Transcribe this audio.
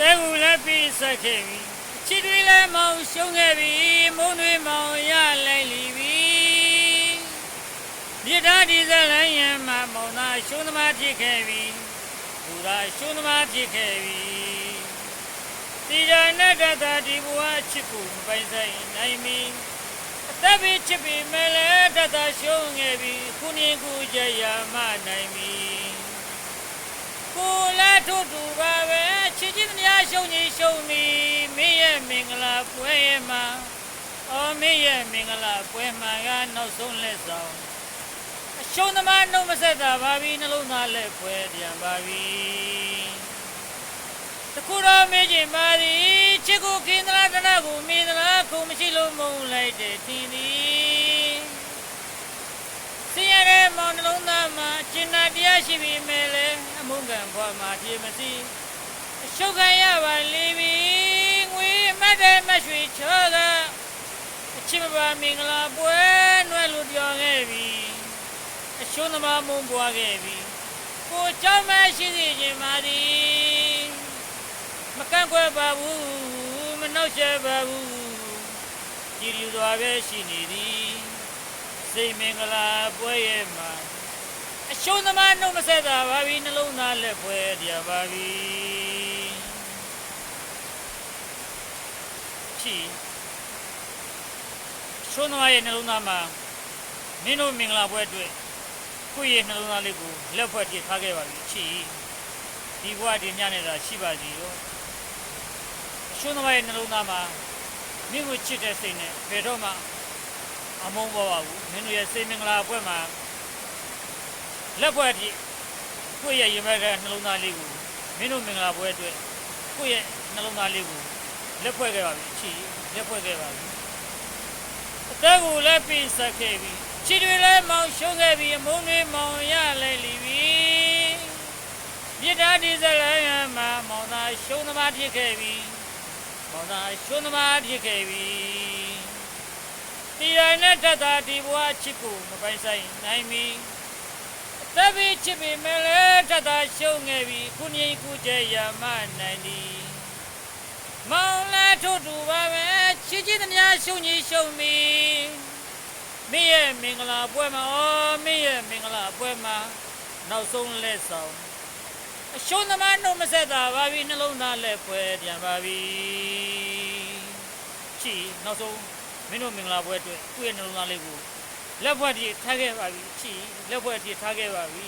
တဲကူလည်းပြီးဆက်ခဲ့ပြီချစ်တွေလည်းမောင်ရှုံးခဲ့ပြီမုန်းတွေမောင်ရလိုက်လီပြီမြစ်သားဒီဇလန်ရံမှာမောင်သာရှုံးသမားဖြစ်ခဲ့ပြီသူသာရှုံးသမားဖြစ်ခဲ့ပြီဒီရနဲ့တတဒီဘဝချစ်ကိုမပိုင်ဆိုင်နိုင်မီအသက်ပဲချစ်ပြီးမဲလဲတတရှုံးခဲ့ပြီခုနေကူကြရမနိုင်မီကိုလည်းထို့တူပါပဲချစ်ချင်းများရှုံးကြီးရှုံးမီမင်းရဲ့မင်္ဂလာပွဲမှာအော်မင်းရဲ့မင်္ဂလာပွဲမှာကနောက်ဆုံးလက်ဆောင်အရှုံးသမားနှုတ်မဆက်တာပါပြီနှလုံးသားလက်ပွဲပြန်ပါပြီတခုတော့မေးချင်ပါသည်ချစ်ကိုခင်းသလားတနာကိုမင်းသလားခုမရှိလို့မုန်းလိုက်တဲ့ထင်သည်စင်ရတဲ့မောင်နှလုံးသားမှာကျင်နာတရားရှိပြီမဲ့လေအမုန်းကံဘွားမှာပြေမစီအရှုပ်ခံရပါလိမ့်ပြီငွေမတ်တဲ့မရွှေချောကအချစ်မပါမင်္ဂလာပွဲနွယ်လို့ပြောခဲ့ပြီအရှုံးသမားမုန်းပွားခဲ့ပြီကိုเจ้าမရှိစေခြင်းပါသည်မကန့်ကွက်ပါဘူးမနှောက်ယှက်ပါဘူးကြည်လူစွာပဲရှိနေသည်စိတ်မင်္ဂလာပွဲရဲ့မှာအရှုံးသမားနှုတ်မဆက်တာပါပြီနှလုံးသားလက်ပွဲတရားပါပြီချီရှုံးသမားရဲ့နှလုံးသားမှာမင်းတို့မင်္ဂလာပွဲအတွက်ကိုယ့်ရဲ့နှလုံးသားလေးကိုလက်ဖွဲ့တည်ထားခဲ့ပါပြီချီဒီဘဝဒီညနေတာရှိပါစီရောရှုံးသမားရဲ့နှလုံးသားမှာမင်းကိုချစ်တဲ့စိတ်နဲ့ဘယ်တော့မှအမုန်းပေါ်ပါဘူးမင်းတို့ရဲ့စိတ်မင်္ဂလာပွဲမှာလက်ဖွဲ့တည်ကိုယ့်ရဲ့ရင်မဲ့တဲ့နှလုံးသားလေးကိုမင်းတို့မင်္ဂလာပွဲအတွက်ကိုယ့်ရဲ့နှလုံးသားလေးကိုလက်ဖွဲ့ခဲ့ပါပြီချီလက်ဖွဲ့ခဲ့ပါပြီအသက်ကိုလည်းပြီးဆက်ခဲ့ပြီချစ်တွေလည်းမောင်ရှုံးခဲ့ပြီအမုန်းတွေမောင်ရလိုက်လီပြီမြစ်သားဒီဇလန်ရံမှာမောင်သာရှုံးသမားဖြစ်ခဲ့ပြီမောင်သာရှုံးသမားဖြစ်ခဲ့ပြီဒီရနဲ့တတဒီဘဝချစ်ကိုမပိုင်ဆိုင်နိုင်မီအသက်ပဲချစ်ပြီးမဲလဲတတရှုံးခဲ့ပြီခုနေကူကြရမနိုင်သည်မောင်လည်းထို့တူပါပဲချစ်ချင်းသမျှရှုံးကြီးရှုံးမီမင်းရဲ့မင်္ဂလာပွဲမှာမင်းရဲ့မင်္ဂလာပွဲမှာနောက်ဆုံးလက်ဆောင်အရှုံးသမားနှုတ်မဆက်တာပါပြီနှလုံးသားလက်ပွဲပြန်ပါပြီချီနောက်ဆုံးမင်းတို့မင်္ဂလာပွဲအတွက်ကိုယ့်ရဲ့နှလုံးသားလေးကိုလက်ဖွဲ့တည်ထားခဲ့ပါပြီချီလက်ဖွဲ့တည်ထားခဲ့ပါပြီ